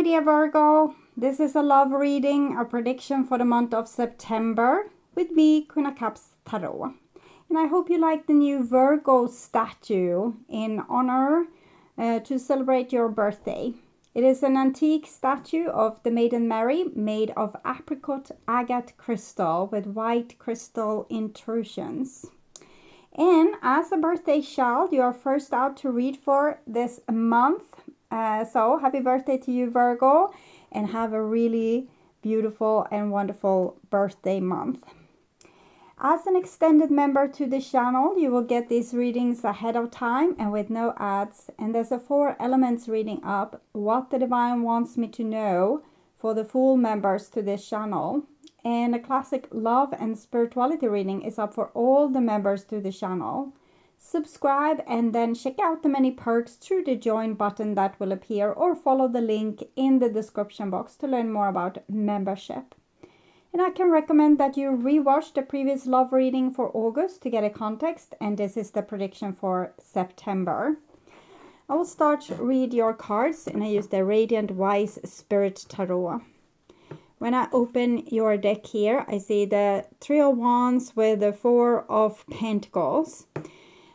dear Virgo. This is a love reading, a prediction for the month of September with me, Queen of Cups Tarot. And I hope you like the new Virgo statue in honor to celebrate your birthday. It is an antique statue of the Maiden Mary made of apricot agate crystal with white crystal intrusions. And as a birthday child, you are first out to read for this month. So happy birthday to you, Virgo, and have a really beautiful and wonderful birthday month. As an extended member to the channel, you will get these readings ahead of time and with no ads. And there's a 4 elements reading up, what the divine wants me to know for the full members to this channel. And a classic love and spirituality reading is up for all the members to the channel. Subscribe and then check out the many perks through the join button that will appear, or follow the link in the description box to learn more about membership. And I can recommend that you rewatch the previous love reading for August to get a context, and this is the prediction for September. I will start read your cards, and I use the Radiant Wise Spirit Tarot. When I open your deck here, I see the 3 of Wands with the 4 of Pentacles.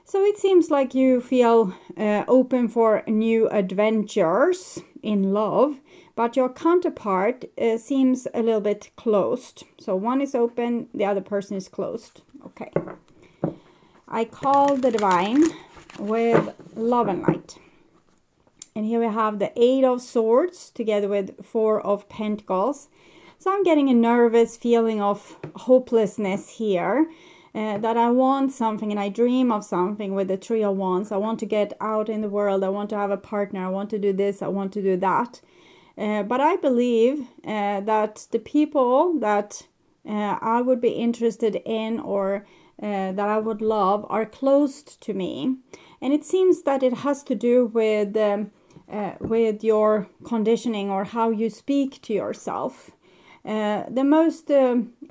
So it seems like you feel open for new adventures in love, but your counterpart seems a little bit closed. So one is open, the other person is closed. Okay. I call the divine with love and light. And here we have the 8 of Swords together with 4 of Pentacles. So I'm getting a nervous feeling of hopelessness here. That I want something and I dream of something with the 3 of Wands. I want to get out in the world. I want to have a partner. I want to do this. I want to do that. But I believe that the people that I would be interested in, or that I would love, are closed to me. And it seems that it has to do with your conditioning or how you speak to yourself. The most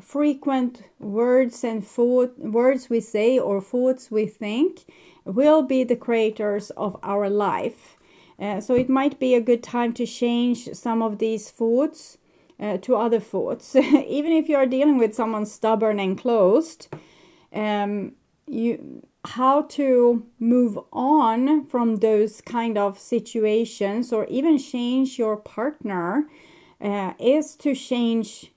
frequent words and words we say or thoughts we think will be the creators of our life. So it might be a good time to change some of these thoughts to other thoughts. Even if you are dealing with someone stubborn and closed, how to move on from those kind of situations, or even change your partner, is to change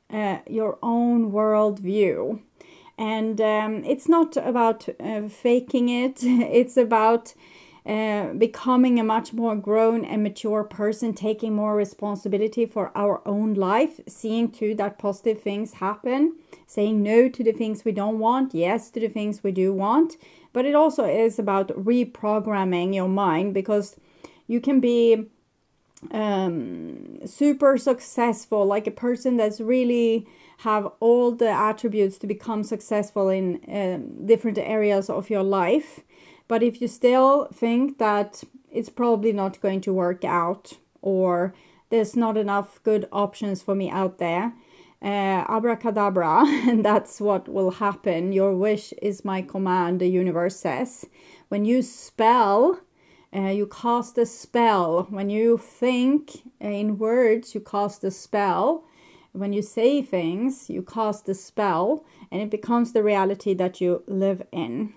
your own worldview. And it's not about faking it. It's about becoming a much more grown and mature person, taking more responsibility for our own life, seeing to that positive things happen, saying no to the things we don't want, yes to the things we do want. But it also is about reprogramming your mind, because you can be super successful, like a person that's really have all the attributes to become successful in different areas of your life. But if you still think that it's probably not going to work out, or there's not enough good options for me out there, abracadabra, and that's what will happen. Your wish is my command, the universe says. When you spell, you cast a spell. When you think in words, you cast a spell. When you say things, you cast a spell, and it becomes the reality that you live in.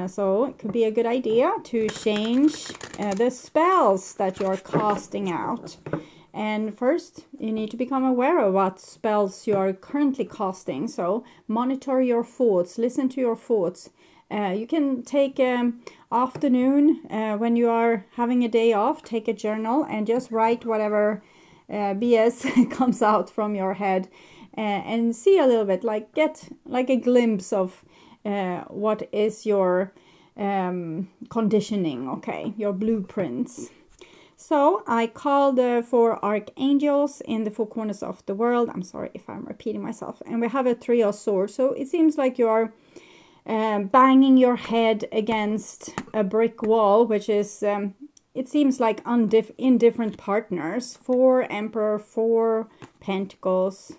So it could be a good idea to change the spells that you're casting out. And first, you need to become aware of what spells you are currently casting. So monitor your thoughts, listen to your thoughts. You can take afternoon when you are having a day off, take a journal and just write whatever BS comes out from your head, and see a little bit, like get like a glimpse of what is your conditioning, okay, your blueprints. So I call the 4 archangels in the 4 corners of the world. I'm sorry if I'm repeating myself. And we have a 3 of Swords. So it seems like you are banging your head against a brick wall, which is, it seems like indifferent partners. 4 Emperor, 4 Pentacles,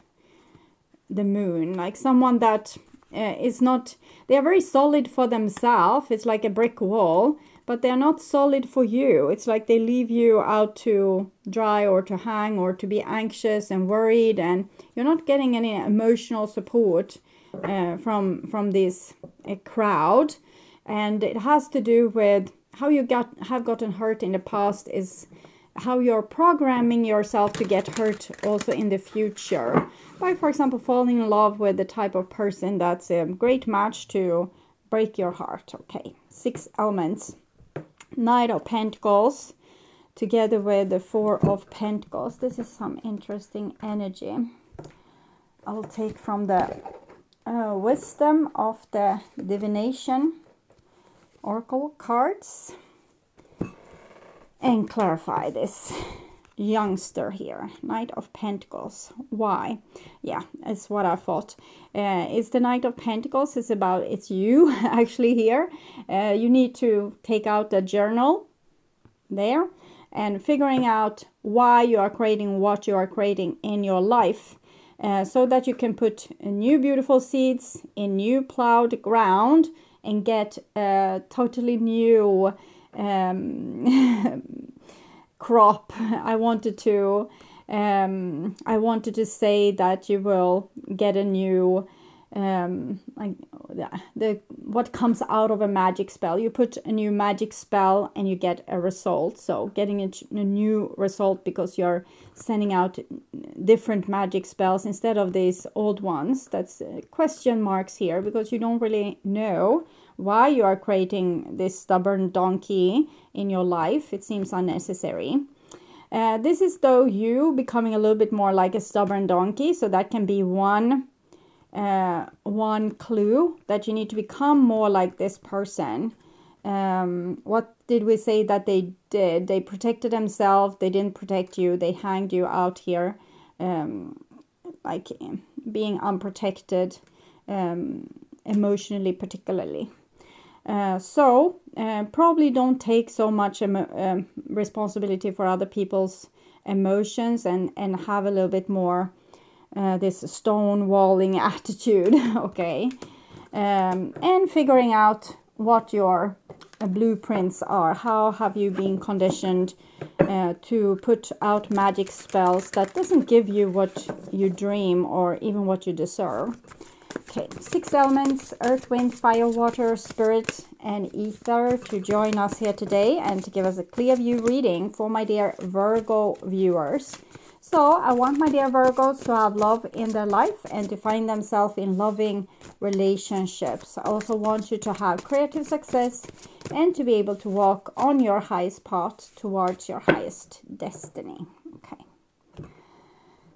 the Moon. Like someone that is not, they are very solid for themselves. It's like a brick wall, but they're not solid for you. It's like they leave you out to dry or to hang or to be anxious and worried, and you're not getting any emotional support from this crowd. And it has to do with how you have gotten hurt in the past, is how you're programming yourself to get hurt also in the future. By, for example, falling in love with the type of person that's a great match to break your heart. Okay, 6 elements. Knight of Pentacles together with the 4 of Pentacles. This is some interesting energy. I'll take from the wisdom of the Divination Oracle cards and clarify this youngster here. Knight of Pentacles. Why? Yeah, it's what I thought. It's the Knight of Pentacles. It's you actually here. You need to take out a journal there and figuring out why you are creating what you are creating in your life, so that you can put new beautiful seeds in new plowed ground and get a totally new crop. I wanted to say that you will get a new what comes out of a magic spell. You put a new magic spell and you get a result. So getting a new result because you're sending out different magic spells instead of these old ones. That's question marks here, because you don't really know why you are creating this stubborn donkey in your life. It seems unnecessary. This is though you becoming a little bit more like a stubborn donkey. So that can be one clue that you need to become more like this person. What did we say that they did? They protected themselves. They didn't protect you. They hanged you out here, like being unprotected, emotionally particularly. So probably don't take so much responsibility for other people's emotions and have a little bit more this stonewalling attitude. Okay, and figuring out what your blueprints are. How have you been conditioned to put out magic spells that doesn't give you what you dream or even what you deserve? Okay, 6 elements, earth, wind, fire, water, spirit, and ether to join us here today and to give us a clear view reading for my dear Virgo viewers. So I want my dear Virgos to have love in their life and to find themselves in loving relationships. I also want you to have creative success and to be able to walk on your highest path towards your highest destiny. Okay.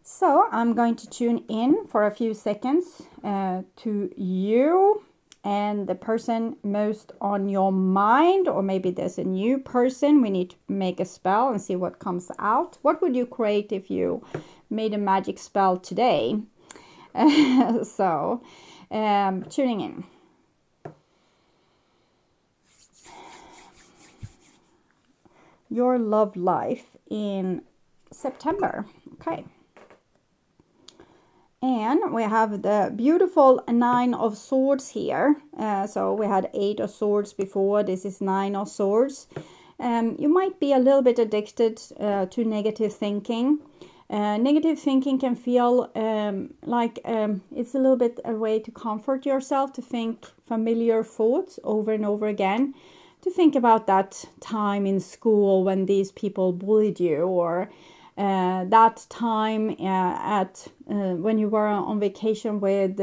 So I'm going to tune in for a few seconds to you and the person most on your mind, or maybe there's a new person. We need to make a spell and see what comes out. What would you create if you made a magic spell today? So tuning in. Your love life in September. Okay. And we have the beautiful 9 of Swords here. So we had 8 of Swords before. This is 9 of Swords. You might be a little bit addicted to negative thinking. Negative thinking can feel like it's a little bit a way to comfort yourself, to think familiar thoughts over and over again. To think about that time in school when these people bullied you, or that time when you were on vacation with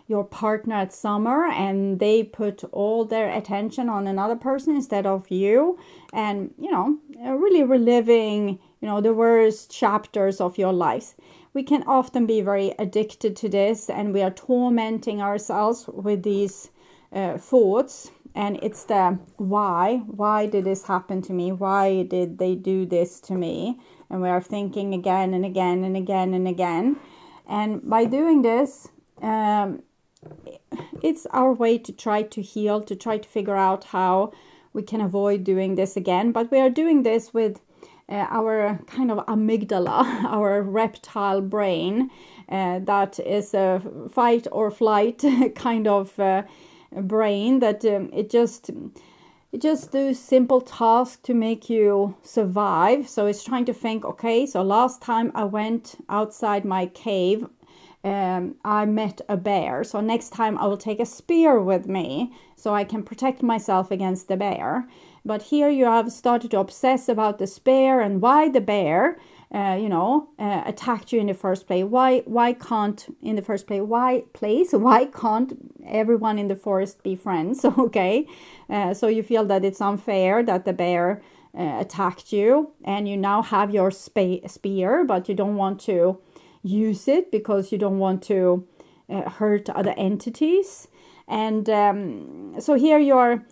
your partner at summer and they put all their attention on another person instead of you, and really reliving the worst chapters of your lives. We can often be very addicted to this, and we are tormenting ourselves with these thoughts. And it's the why did this happen to me? Why did they do this to me? And we are thinking again and again and again and again. And by doing this, it's our way to try to heal, to try to figure out how we can avoid doing this again. But we are doing this with our kind of amygdala, our reptile brain, that is a fight or flight kind of brain, that it just It just do simple tasks to make you survive. So it's trying to think, okay, so last time I went outside my cave, I met a bear. So next time I will take a spear with me so I can protect myself against the bear. But here you have started to obsess about the spear and why the bear, attacked you in the first place. Why can't everyone in the forest be friends? Okay, so you feel that it's unfair that the bear attacked you, and you now have your spear, but you don't want to use it because you don't want to hurt other entities. And so here you're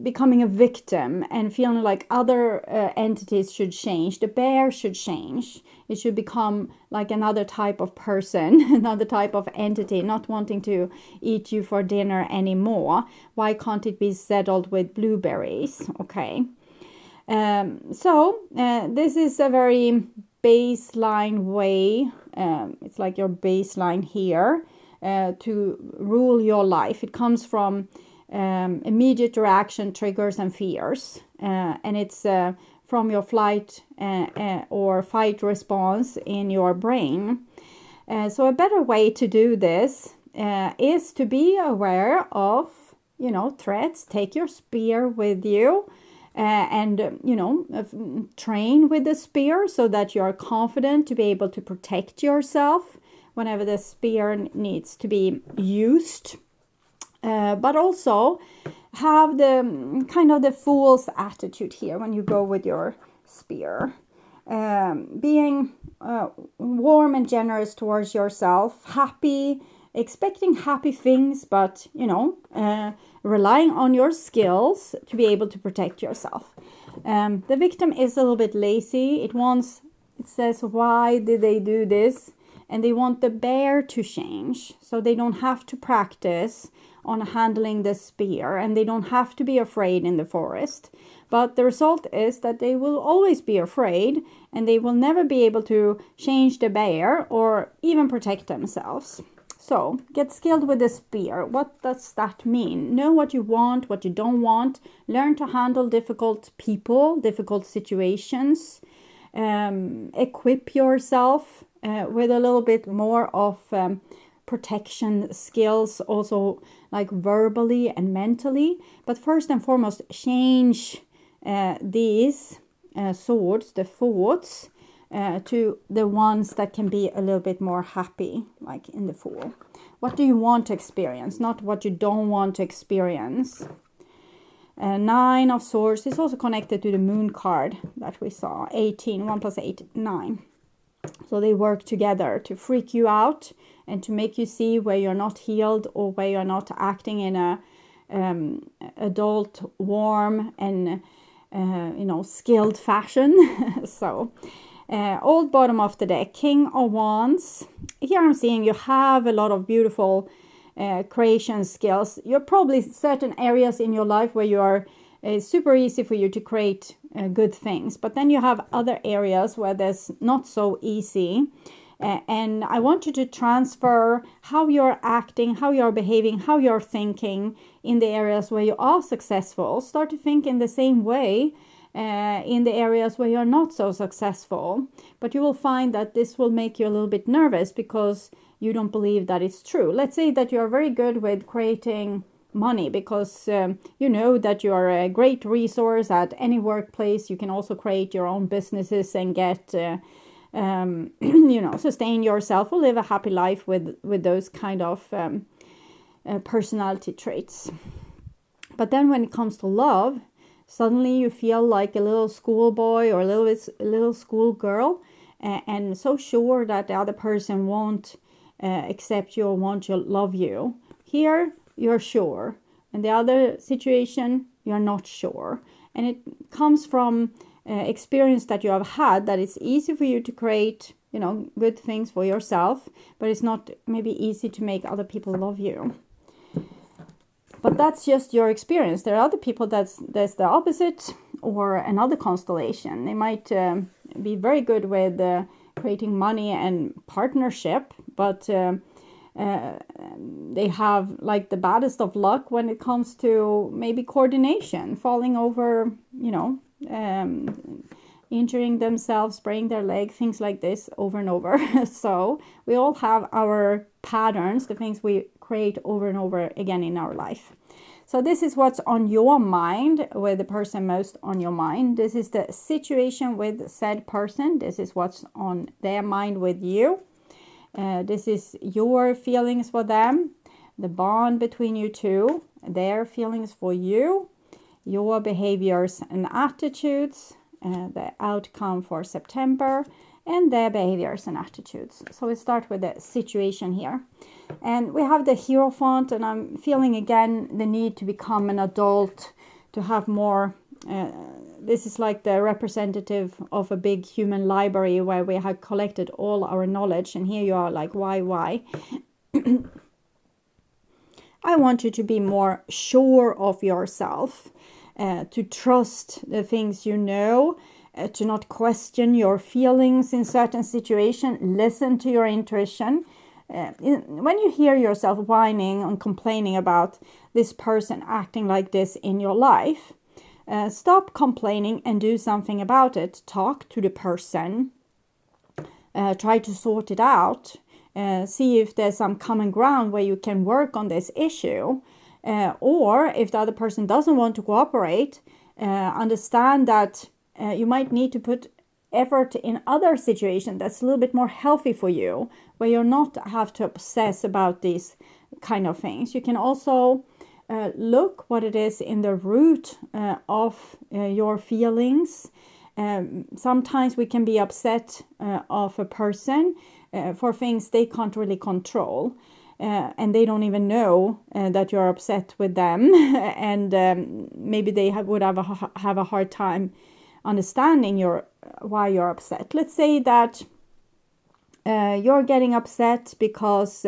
becoming a victim and feeling like other entities should change. The bear should change. It should become like another type of person, another type of entity, not wanting to eat you for dinner anymore. Why can't it be settled with blueberries? Okay. So this is a very baseline way. It's like your baseline here. To rule your life. It comes from immediate reaction, triggers, and fears. And it's from your flight or fight response in your brain. So a better way to do this is to be aware of, threats. Take your spear with you and, train with the spear so that you're confident to be able to protect yourself whenever the spear needs to be used. But also have the kind of the fool's attitude here when you go with your spear. Being warm and generous towards yourself, happy, expecting happy things, but, relying on your skills to be able to protect yourself. The victim is a little bit lazy. It says, why did they do this? And they want the bear to change, so they don't have to practice on handling the spear, and they don't have to be afraid in the forest. But the result is that they will always be afraid, and they will never be able to change the bear or even protect themselves. So get skilled with the spear. What does that mean? Know what you want, what you don't want. Learn to handle difficult people, difficult situations. Equip yourself with a little bit more of protection skills, also like verbally and mentally. But first and foremost, change these swords, the thoughts, to the ones that can be a little bit more happy, like in the Fool. What do you want to experience, not what you don't want to experience. 9 of Swords is also connected to the Moon card that we saw. 18, 1 plus 8, 9. So they work together to freak you out and to make you see where you're not healed or where you're not acting in a adult, warm and skilled fashion. So old bottom of the deck, King of Wands. Here I'm seeing you have a lot of beautiful creation skills. You're probably certain areas in your life where you are it's super easy for you to create good things, but then you have other areas where there's not so easy. And I want you to transfer how you're acting, how you're behaving, how you're thinking in the areas where you are successful. Start to think in the same way in the areas where you're not so successful. But you will find that this will make you a little bit nervous because you don't believe that it's true. Let's say that you're very good with creating money because you know that you are a great resource at any workplace. You can also create your own businesses and get sustain yourself or live a happy life with those kind of personality traits. But then when it comes to love, suddenly you feel like a little schoolboy or a little schoolgirl and so sure that the other person won't accept you or want to love you. Here you're sure, and the other situation you're not sure, and it comes from experience that you have had, that it's easy for you to create good things for yourself, but it's not maybe easy to make other people love you. But that's just your experience. There are other people that's the opposite or another constellation. They might be very good with creating money and partnership, but they have like the baddest of luck when it comes to maybe coordination, falling over, injuring themselves, breaking their leg, things like this over and over. So we all have our patterns, the things we create over and over again in our life. So this is what's on your mind, with the person most on your mind. This is the situation with said person. This is what's on their mind with you. This is your feelings for them, the bond between you two, their feelings for you, your behaviors and attitudes, the outcome for September, and their behaviors and attitudes. So we start with the situation here. And we have the Hierophant, and I'm feeling again the need to become an adult, to have more. This is like the representative of a big human library where we have collected all our knowledge. And here you are like, why? I want you to be more sure of yourself, to trust the things you know, to not question your feelings in certain situations. Listen to your intuition. When you hear yourself whining and complaining about this person acting like this in your life, stop complaining and do something about it. Talk to the person. Try to sort it out. See if there's some common ground where you can work on this issue. Or if the other person doesn't want to cooperate, understand that you might need to put effort in other situations that's a little bit more healthy for you, where you're not have to obsess about these kind of things. You can also look what it is in the root of your feelings. Sometimes we can be upset of a person for things they can't really control. And they don't even know that you're upset with them. And maybe they would have a hard time understanding why you're upset. Let's say that you're getting upset because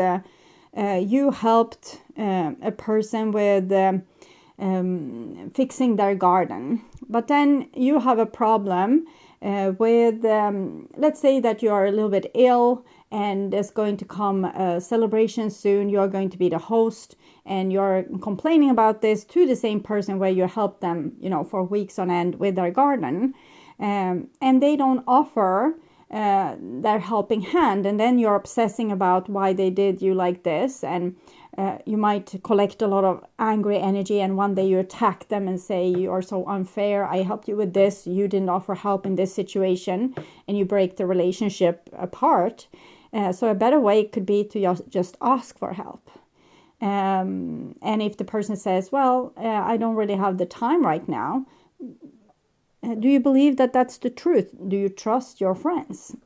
you helped a person with fixing their garden. But then you have a problem with, let's say that you're a little bit ill, and there's going to come a celebration soon. You're going to be the host, and you're complaining about this to the same person where you helped them, for weeks on end with their garden. And they don't offer their helping hand. And then you're obsessing about why they did you like this. And you might collect a lot of angry energy. And one day you attack them and say, you're so unfair. I helped you with this. You didn't offer help in this situation. And you break the relationship apart. So a better way could be to just ask for help. And if the person says, well, I don't really have the time right now. Do you believe that that's the truth? Do you trust your friends?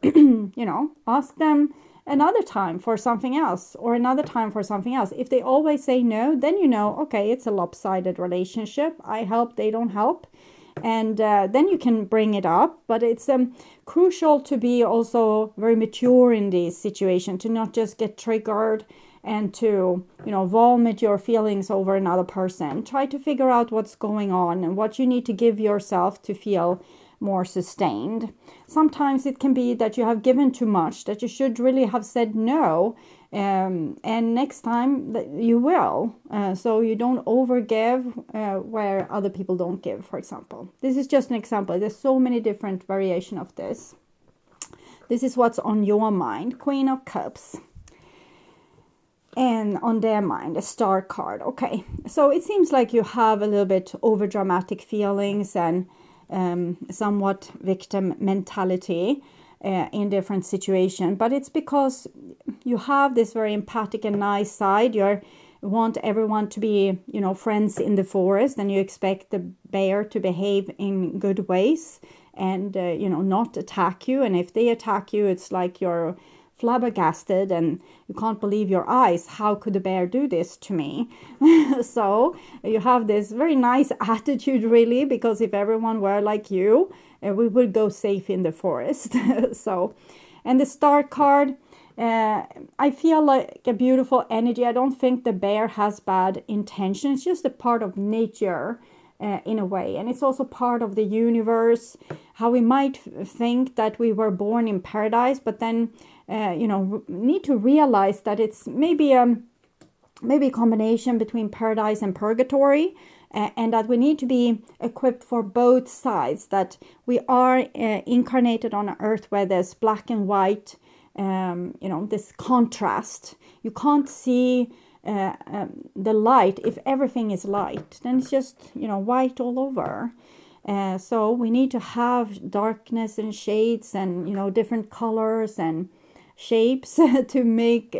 Ask them another time for something else, or another time for something else. If they always say no, then okay, it's a lopsided relationship. I help, they don't help. And then you can bring it up. But it's crucial to be also very mature in these situations, to not just get triggered and to, vomit your feelings over another person. Try to figure out what's going on and what you need to give yourself to feel more sustained. Sometimes it can be that you have given too much, that you should really have said no. And next time that you will. So you don't overgive where other people don't give, for example. This is just an example. There's so many different variations of this. This is what's on your mind. Queen of Cups. And on their mind, a star card. Okay, so it seems like you have a little bit over dramatic feelings and somewhat victim mentality in different situations. But it's because you have this very empathic and nice side. You want everyone to be, friends in the forest, and you expect the bear to behave in good ways and, not attack you. And if they attack you, it's like you're flabbergasted and you can't believe your eyes. How could the bear do this to me? So you have this very nice attitude, really, because if everyone were like you, we would go safe in the forest. And the star card, I feel like a beautiful energy. I don't think the bear has bad intentions. It's just a part of nature in a way. And it's also part of the universe, how we might think that we were born in paradise, but then need to realize that it's maybe maybe a combination between paradise and purgatory, and that we need to be equipped for both sides, that we are incarnated on an earth where there's black and white, this contrast. You can't see the light. If everything is light, then it's just, white all over. So we need to have darkness and shades and, different colors and shapes to make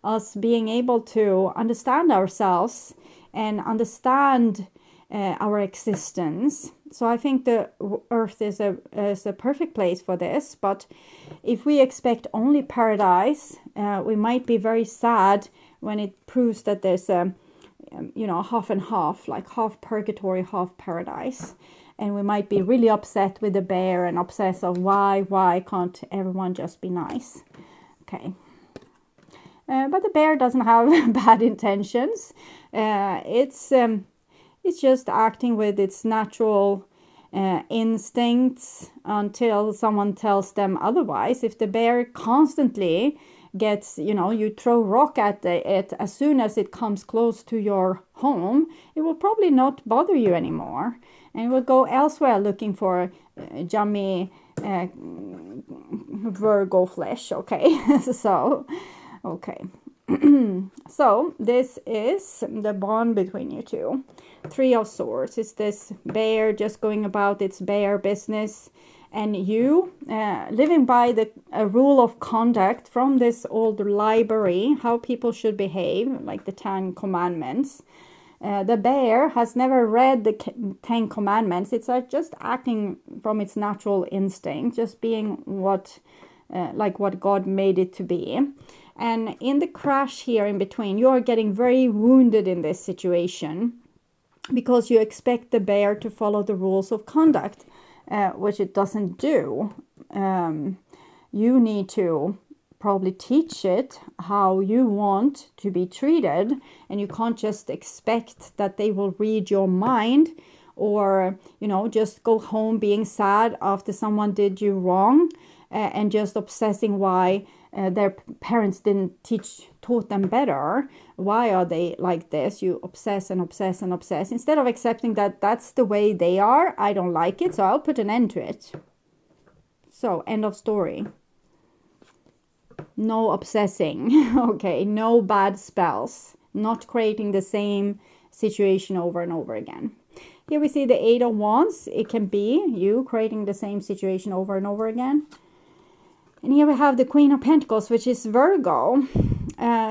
us being able to understand ourselves and understand our existence. So I think the earth is a perfect place for this. But if we expect only paradise, we might be very sad when it proves that there's a half and half, like half purgatory, half paradise. And we might be really upset with the bear and obsessed of why can't everyone just be nice? Okay. But the bear doesn't have bad intentions. It's just acting with its natural instincts until someone tells them otherwise. If the bear constantly gets, you throw rock at it as soon as it comes close to your home, it will probably not bother you anymore. And it will go elsewhere looking for yummy Virgo flesh. Okay, okay. So this is the bond between you two. 3 of Swords. It's this bear just going about its bear business, and you living by a rule of conduct from this old library, how people should behave, like the 10 Commandments. The bear has never read the 10 Commandments. It's just acting from its natural instinct, just being what God made it to be. And in the crash here in between, you are getting very wounded in this situation because you expect the bear to follow the rules of conduct, which it doesn't do. You need to probably teach it how you want to be treated, and you can't just expect that they will read your mind, or just go home being sad after someone did you wrong, and just obsessing why their parents didn't taught them better. Why are they like this? You obsess and obsess and obsess instead of accepting that that's the way they are. I don't like it, so I'll put an end to it. So, end of story. No obsessing. Okay, no bad spells. Not creating the same situation over and over again. Here we see the 8 of Wands. It can be you creating the same situation over and over again. And here we have the Queen of Pentacles, which is Virgo.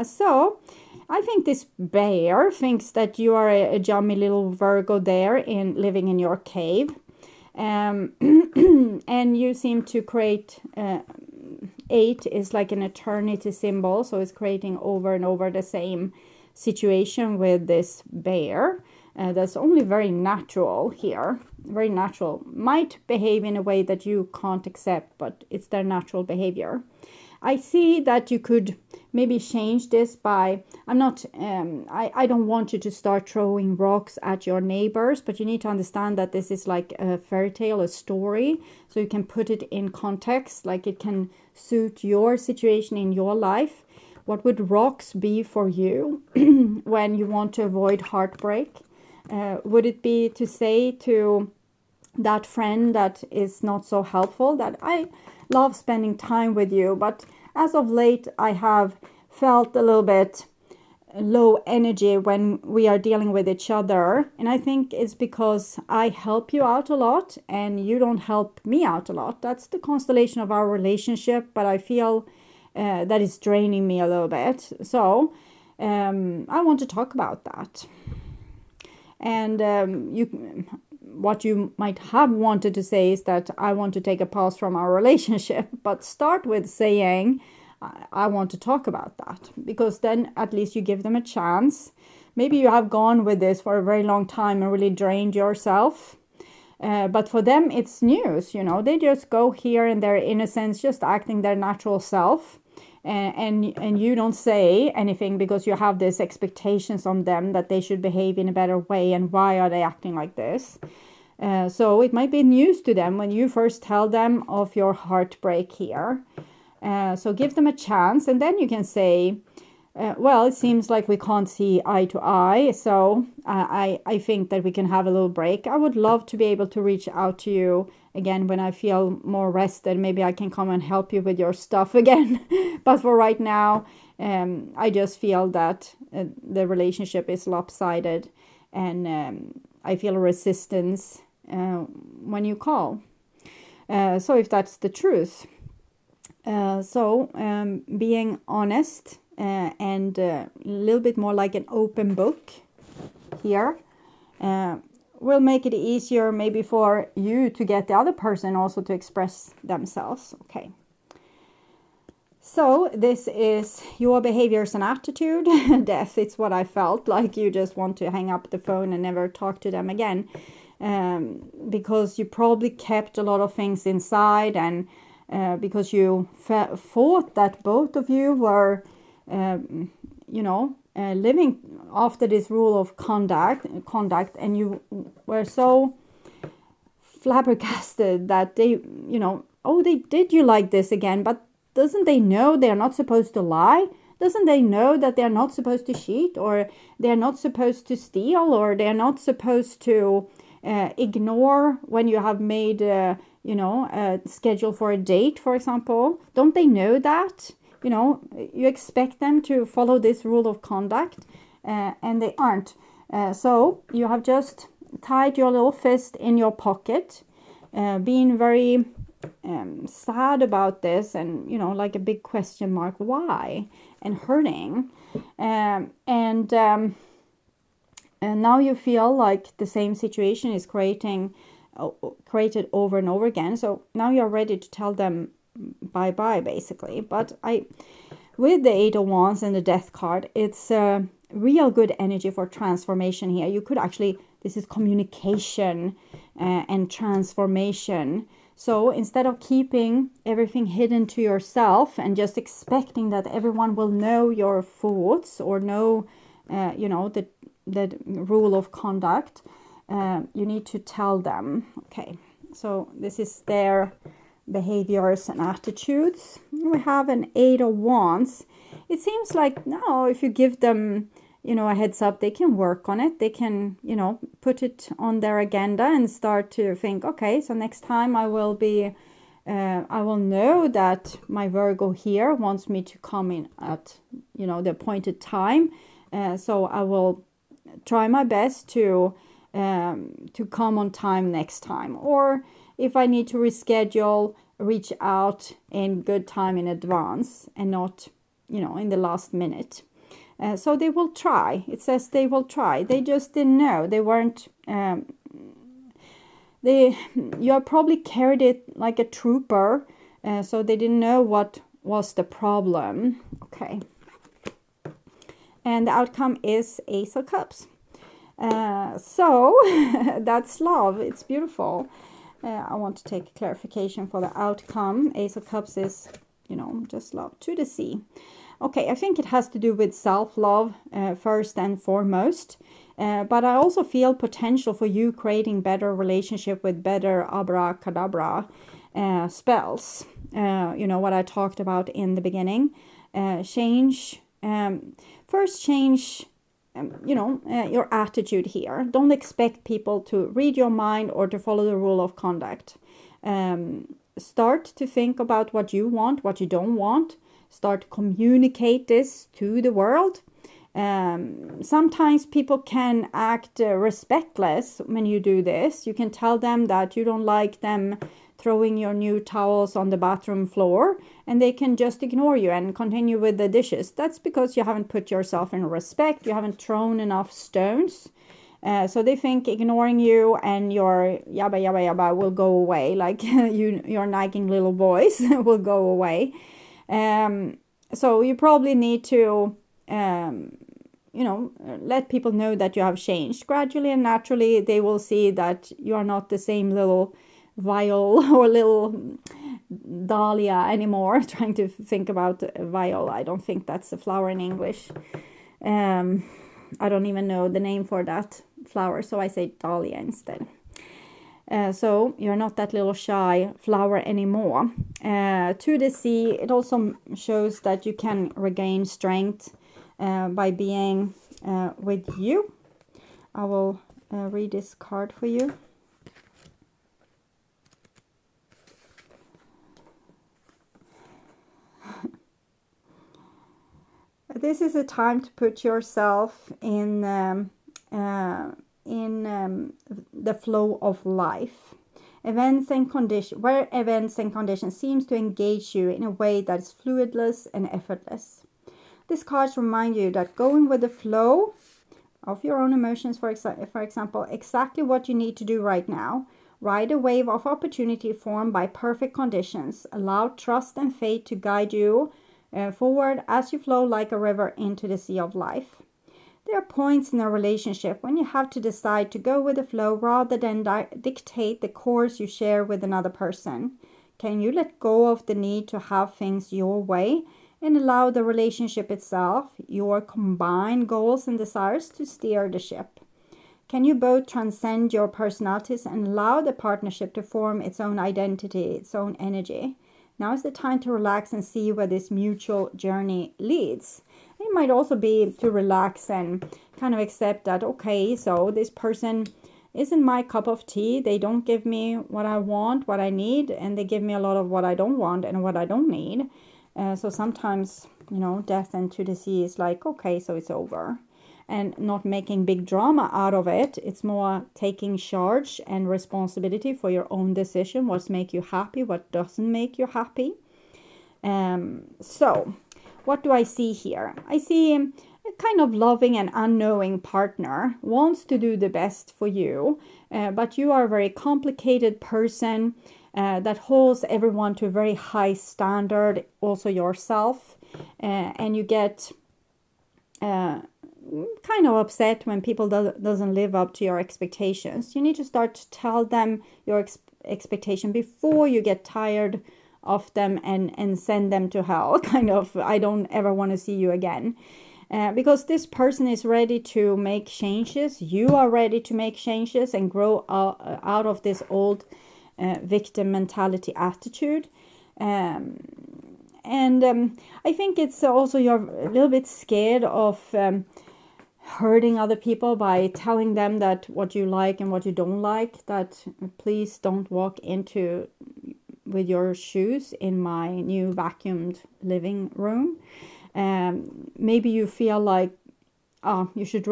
So I think this bear thinks that you are a yummy little Virgo there living in your cave. And you seem to create 8 is like an eternity symbol. So it's creating over and over the same situation with this bear. That's only very natural here. Very natural. Might behave in a way that you can't accept, but it's their natural behavior. I see that you could maybe change this by, I don't want you to start throwing rocks at your neighbors, but you need to understand that this is like a fairy tale, a story, so you can put it in context, like it can suit your situation in your life. What would rocks be for you when you want to avoid heartbreak? Would it be to say to that friend that is not so helpful that I love spending time with you, but as of late I have felt a little bit low energy when we are dealing with each other, and I think it's because I help you out a lot and you don't help me out a lot. That's the constellation of our relationship, but I feel that is draining me a little bit. So I want to talk about that. And what you might have wanted to say is that I want to take a pause from our relationship, but start with saying I want to talk about that, because then at least you give them a chance. Maybe you have gone with this for a very long time and really drained yourself, but for them it's news. They just go here in their innocence, just acting their natural self. And you don't say anything because you have these expectations on them that they should behave in a better way, and why are they acting like this? So it might be news to them when you first tell them of your heartbreak here. So give them a chance, and then you can say, well, it seems like we can't see eye to eye, so I think that we can have a little break. I would love to be able to reach out to you again when I feel more rested. Maybe I can come and help you with your stuff again. But for right now, I just feel that the relationship is lopsided, and I feel resistance when you call. So if that's the truth. Being honest and a little bit more like an open book here will make it easier maybe for you to get the other person also to express themselves. Okay. So this is your behaviors and attitude. Death, it's what I felt like. You just want to hang up the phone and never talk to them again. Because you probably kept a lot of things inside, and because you thought that both of you were, living after this rule of conduct, and you were so flabbergasted that they, they did you like this again, but doesn't they know they're not supposed to lie? Doesn't they know that they're not supposed to cheat, or they're not supposed to steal, or they're not supposed to ignore when you have made a schedule for a date, for example? Don't they know that? You expect them to follow this rule of conduct, and they aren't. So you have just tied your little fist in your pocket, being very sad about this, and like a big question mark, why, and hurting, and now you feel like the same situation is created over and over again. So now you're ready to tell them bye-bye, basically. But with the 8 of Wands and the Death card, it's real good energy for transformation here. You could actually, this is communication and transformation. So instead of keeping everything hidden to yourself and just expecting that everyone will know your thoughts or know, the rule of conduct, you need to tell them. Okay, so this is their behaviors and attitudes. We have an 8 of Wands. It seems like, no, if you give them, a heads up, they can work on it. They can, put it on their agenda and start to think, okay, so next time I will know that my Virgo here wants me to come in at, the appointed time. So I will try my best to come on time next time. Or if I need to reschedule, reach out in good time in advance and not, in the last minute. So they will try. It says they will try. They just didn't know. They weren't. You probably carried it like a trooper, so they didn't know what was the problem. Okay. And the outcome is Ace of Cups. So that's love. It's beautiful. I want to take clarification for the outcome. Ace of Cups is, just love to the sea. Okay, I think it has to do with self-love first and foremost. But I also feel potential for you creating better relationship with better abracadabra spells. What I talked about in the beginning. First change your attitude here. Don't expect people to read your mind or to follow the rule of conduct. Start to think about what you want, what you don't want. Start to communicate this to the world. Sometimes people can act respectless when you do this. You can tell them that you don't like them throwing your new towels on the bathroom floor, and they can just ignore you and continue with the dishes. That's because you haven't put yourself in respect. You haven't thrown enough stones. So they think ignoring you and your yabba yabba yabba will go away, like your nagging little voice will go away. So you probably need to let people know that you have changed. Gradually and naturally they will see that you are not the same little viol or little dahlia anymore. Trying to think about viol. I don't think that's a flower in English. I don't even know the name for that flower, so I say dahlia instead. So you're not that little shy flower anymore. To the sea, it also shows that you can regain strength by being with you. I will read this card for you. This is a time to put yourself in the flow of life. Events and conditions seems to engage you in a way that is fluidless and effortless. These cards remind you that going with the flow of your own emotions, for example, exactly what you need to do right now. Ride a wave of opportunity formed by perfect conditions. Allow trust and faith to guide you forward as you flow like a river into the sea of life. There are points in a relationship when you have to decide to go with the flow rather than dictate the course you share with another person. Can you let go of the need to have things your way and allow the relationship itself, your combined goals and desires, to steer the ship? Can you both transcend your personalities and allow the partnership to form its own identity, its own energy? Now is the time to relax and see where this mutual journey leads. It might also be to relax and kind of accept that, okay, so this person isn't my cup of tea. They don't give me what I want, what I need, and they give me a lot of what I don't want and what I don't need. So sometimes, death into the sea is like, okay, so it's over. And not making big drama out of it. It's more taking charge and responsibility for your own decision. What's make you happy, what doesn't make you happy. So, what do I see here? I see a kind of loving and unknowing partner wants to do the best for you. But you are a very complicated person that holds everyone to a very high standard, also yourself. And you get kind of upset when people doesn't live up to your expectations. You need to start to tell them your expectation before you get tired of them and send them to hell. Kind of, I don't ever want to see you again. Because this person is ready to make changes. You are ready to make changes and grow out of this old victim mentality attitude. And I think it's also you're a little bit scared of hurting other people by telling them that what you like and what you don't like, that please don't walk into with your shoes in my new vacuumed living room. Maybe you feel like, you should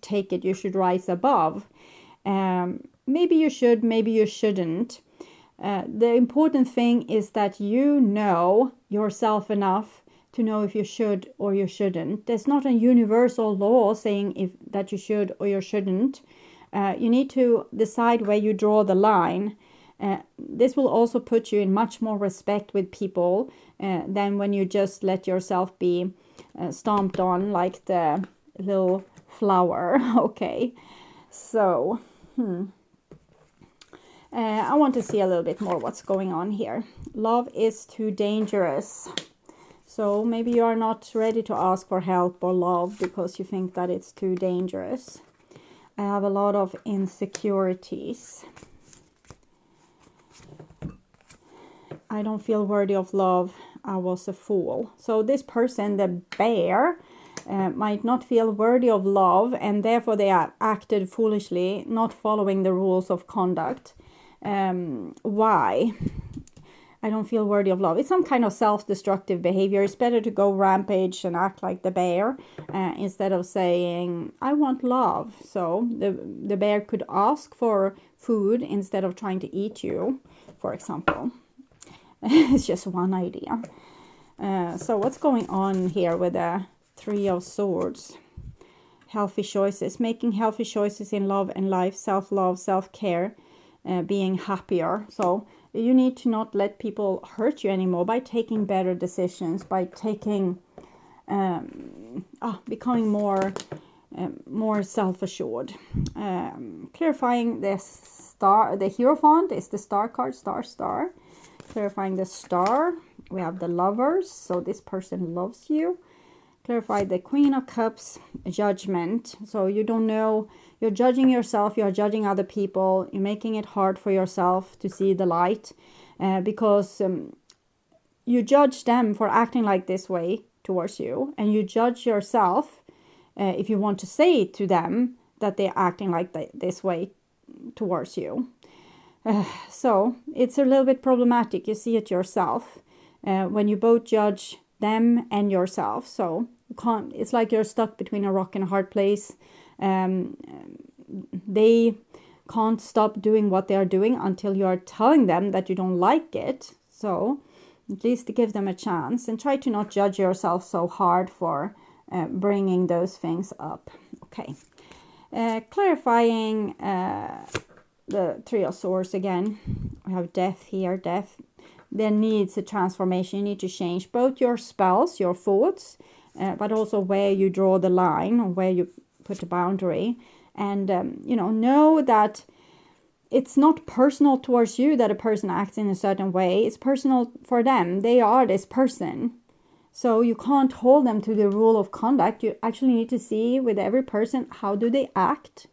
take it, you should rise above. Maybe you should, maybe you shouldn't. The important thing is that you know yourself enough to know if you should or you shouldn't. There's not a universal law saying that you should or you shouldn't. You need to decide where you draw the line. This will also put you in much more respect with people than when you just let yourself be stomped on like the little flower. Okay, so I want to see a little bit more what's going on here. Love is too dangerous. So maybe you are not ready to ask for help or love because you think that it's too dangerous. I have a lot of insecurities. I don't feel worthy of love. I was a fool. So this person, the bear, might not feel worthy of love, and therefore they have acted foolishly, not following the rules of conduct. Why? I don't feel worthy of love. It's some kind of self-destructive behavior. It's better to go rampage and act like the bear instead of saying, I want love. So the bear could ask for food instead of trying to eat you, for example. It's just one idea. So what's going on here with the Three of Swords? Healthy choices. Making healthy choices in love and life. Self-love, self-care. Being happier. So you need to not let people hurt you anymore by taking better decisions, by taking becoming more self-assured. Clarifying the star. The Hierophant is the star card. Star. Clarifying the star. We have the Lovers. So this person loves you. Clarify the Queen of Cups. Judgment. So you don't know. You're judging yourself, you're judging other people, you're making it hard for yourself to see the light because you judge them for acting like this way towards you, and you judge yourself if you want to say to them that they're acting like this way towards you. So it's a little bit problematic. You see it yourself when you both judge them and yourself. So you can't, it's like you're stuck between a rock and a hard place. They can't stop doing what they are doing until you are telling them that you don't like it. So at least give them a chance, and try to not judge yourself so hard for bringing those things up. Okay. Clarifying the Three of Swords again. We have death here. Death. There needs a transformation. You need to change both your spells, your thoughts, but also where you draw the line, or where you put a boundary. And, know that it's not personal towards you that a person acts in a certain way. It's personal for them. They are this person. So you can't hold them to the rule of conduct. You actually need to see with every person, how do they act?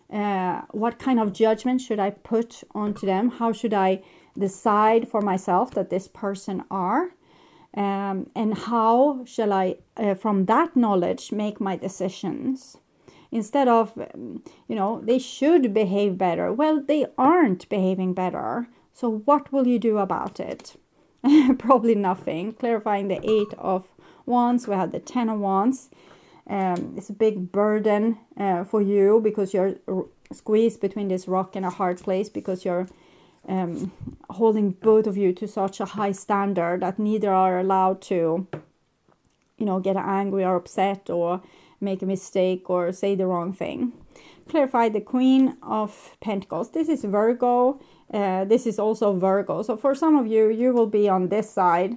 What kind of judgment should I put onto them? How should I decide for myself that this person are? And how shall I, from that knowledge, make my decisions? Instead of, they should behave better. Well, they aren't behaving better. So what will you do about it? Probably nothing. Clarifying the 8 of Wands. We have the 10 of Wands. It's a big burden for you, because you're squeezed between this rock and a hard place, because you're holding both of you to such a high standard that neither are allowed to, get angry or upset or make a mistake or say the wrong thing. Clarify the Queen of Pentacles. This is Virgo. This is also Virgo. So for some of you, you will be on this side.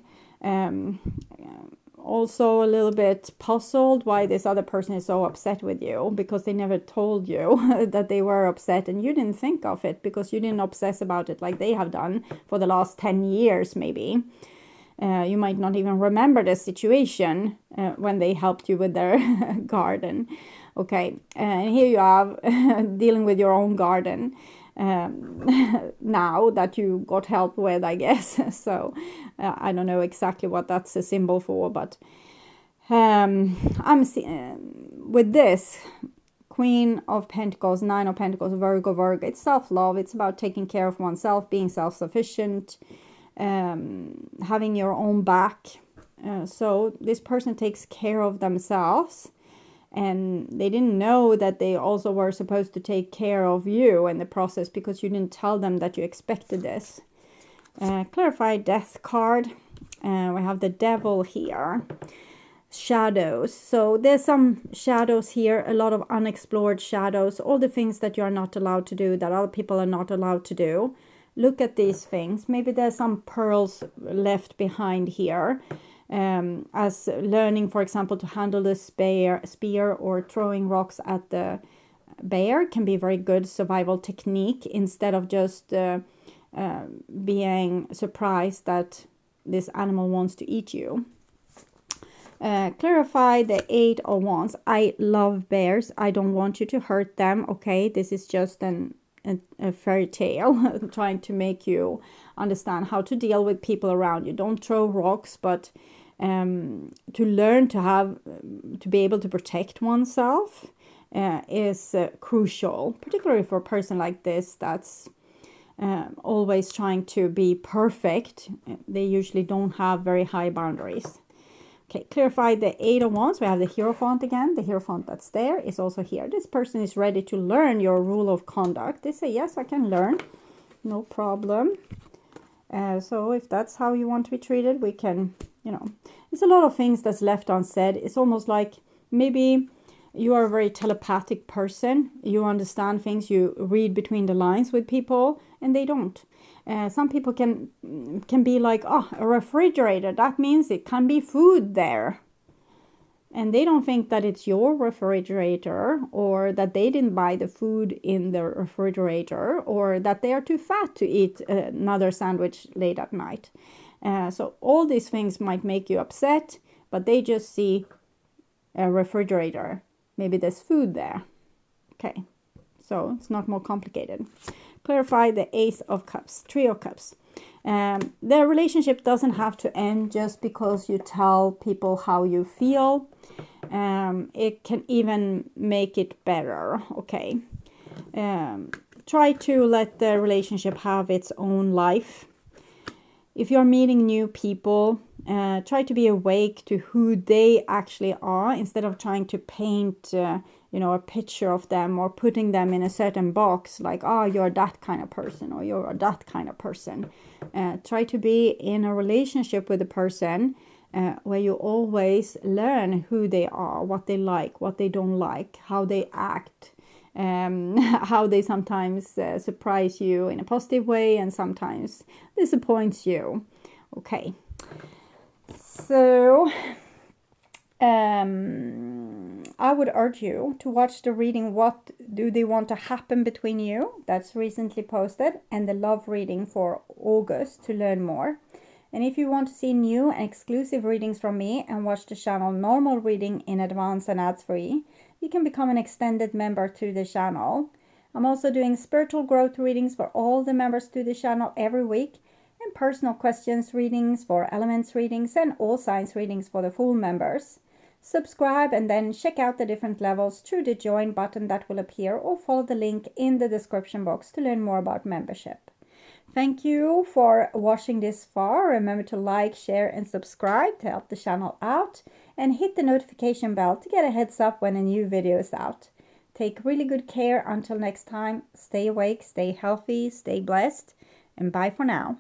Also a little bit puzzled why this other person is so upset with you, because they never told you that they were upset, and you didn't think of it because you didn't obsess about it like they have done for the last 10 years maybe. You might not even remember the situation when they helped you with their garden. Okay, and here you have dealing with your own garden now that you got help with, I guess. So I don't know exactly what that's a symbol for, but I'm with this Queen of Pentacles, 9 of Pentacles, Virgo. It's self-love. It's about taking care of oneself, being self-sufficient, having your own back. So this person takes care of themselves, and they didn't know that they also were supposed to take care of you in the process, because you didn't tell them that you expected this. Clarify Death card. We have the Devil here. Shadows. So there's some shadows here, a lot of unexplored shadows, all the things that you're not allowed to do, that other people are not allowed to do. Look at these things. Maybe there's some pearls left behind here. As learning, for example, to handle the spear or throwing rocks at the bear can be a very good survival technique, instead of just being surprised that this animal wants to eat you. Clarify the 8 of Wands. I love bears. I don't want you to hurt them. Okay, this is just a fairy tale trying to make you understand how to deal with people around you. Don't throw rocks, but to learn to be able to protect oneself is crucial, particularly for a person like this that's always trying to be perfect. They usually don't have very high boundaries. Okay, clarify the 8 of Wands. We have the Hierophant again. The Hierophant that's there is also here. This person is ready to learn your rule of conduct. They say, yes, I can learn. No problem. So if that's how you want to be treated, we can, there's a lot of things that's left unsaid. It's almost like maybe you are a very telepathic person. You understand things. You read between the lines with people, and they don't. Some people can be like, oh, a refrigerator, that means it can be food there. And they don't think that it's your refrigerator, or that they didn't buy the food in the refrigerator, or that they are too fat to eat another sandwich late at night. So all these things might make you upset, but they just see a refrigerator. Maybe there's food there. Okay, so it's not more complicated. Clarify the Ace of Cups, Three of Cups. The relationship doesn't have to end just because you tell people how you feel. It can even make it better, okay? Try to let the relationship have its own life. If you're meeting new people, try to be awake to who they actually are instead of trying to paint, a picture of them or putting them in a certain box like, oh, you're that kind of person or you're that kind of person. Try to be in a relationship with a person where you always learn who they are, what they like, what they don't like, how they act, how they sometimes surprise you in a positive way and sometimes disappoints you. Okay, so I would urge you to watch the reading What Do They Want to Happen Between You? That's recently posted, and the love reading for August to learn more. And if you want to see new and exclusive readings from me and watch the channel normal reading in advance and ads free, you can become an extended member to the channel. I'm also doing spiritual growth readings for all the members to the channel every week, and personal questions readings for elements readings and all signs readings for the full members. Subscribe and then check out the different levels through the join button that will appear, or follow the link in the description box to learn more about membership. Thank you for watching this far. Remember to like, share and subscribe to help the channel out, and hit the notification bell to get a heads up when a new video is out. Take really good care until next time. Stay awake, stay healthy, stay blessed, and bye for now.